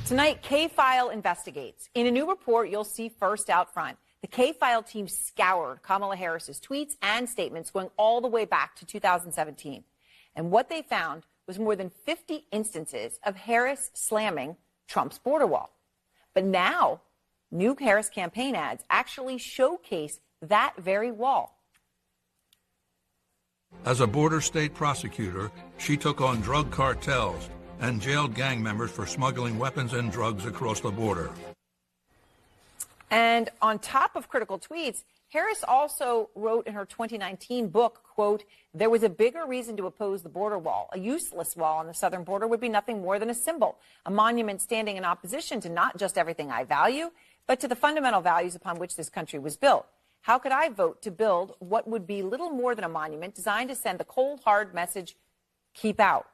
Tonight, K-File investigates. In a new report you'll see first out front, the K-File team scoured Kamala Harris's tweets and statements going all the way back to 2017. And what they found was more than 50 instances of Harris slamming Trump's border wall. But now, new Harris campaign ads actually showcase that very wall. As a border state prosecutor, she took on drug cartels and jailed gang members for smuggling weapons and drugs across the border. And on top of critical tweets, Harris also wrote in her 2019 book, quote, "There was a bigger reason to oppose the border wall. A useless wall on the southern border would be nothing more than a symbol, a monument standing in opposition to not just everything I value, but to the fundamental values upon which this country was built. How could I vote to build what would be little more than a monument designed to send the cold, hard message, keep out?"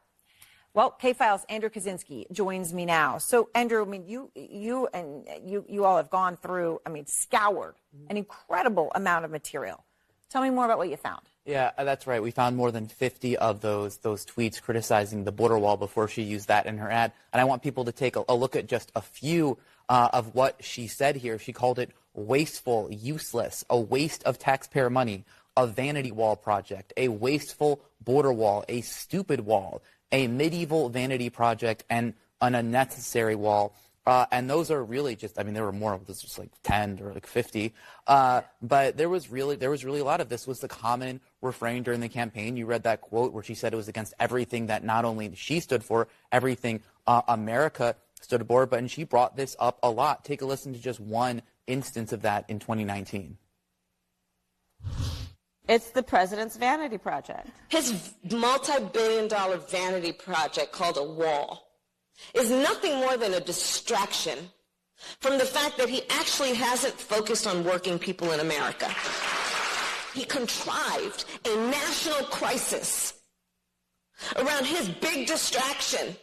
Well, K-File's Andrew Kaczynski joins me now. So, Andrew, I mean, you all have gone through, scoured an incredible amount of material. Tell me more about what you found. Yeah, that's right. We found more than 50 of those tweets criticizing the border wall before she used that in her ad. And I want people to take a look at just a few of what she said here. She called it wasteful, useless, a waste of taxpayer money, a vanity wall project, a wasteful border wall, a stupid wall, a medieval vanity project, and an unnecessary wall. And those are really just, there were more of this, just like 10 or like 50. But there was really a lot of this. Was the common refrain during the campaign. You read that quote where she said it was against everything that not only she stood for, everything America stood for, and she brought this up a lot. Take a listen to just one instance of that in 2019. It's the president's vanity project. His multi-billion-dollar vanity project called a wall is nothing more than a distraction from the fact that he actually hasn't focused on working people in America. He contrived a national crisis around his big distraction.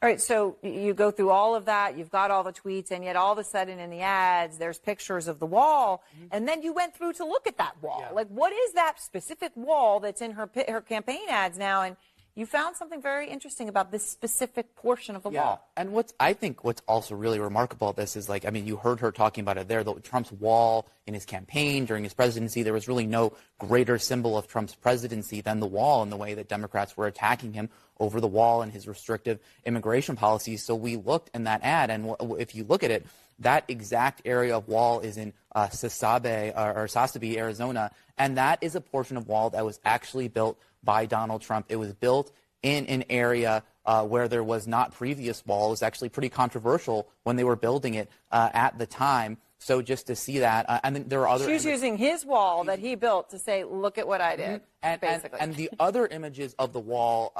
All right, so you go through all of that, you've got all the tweets, and yet all of a sudden in the ads, there's pictures of the wall, and then you went through to look at that wall. Yeah. Like, what is that specific wall that's in her campaign ads now? And you found something very interesting about this specific portion of the wall. And I think what's also really remarkable about this is, you heard her talking about it there, Trump's wall in his campaign during his presidency. There was really no greater symbol of Trump's presidency than the wall, in the way that Democrats were attacking him over the wall and his restrictive immigration policies. So we looked in that ad, and if you look at it, that exact area of wall is in Sasabe, Arizona, and that is a portion of wall that was actually built by Donald Trump. It was built in an area where there was not previous wall. It was actually pretty controversial when they were building it at the time. So just to see that, and then there are other. She's using his wall that he built to say, "Look at what I did." Basically. And the other images of the wall,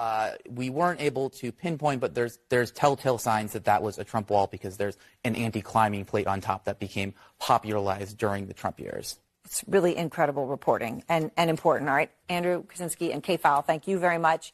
we weren't able to pinpoint, but there's telltale signs that was a Trump wall, because there's an anti-climbing plate on top that became popularized during the Trump years. It's really incredible reporting and important. All right, Andrew Kaczynski and K-File, thank you very much.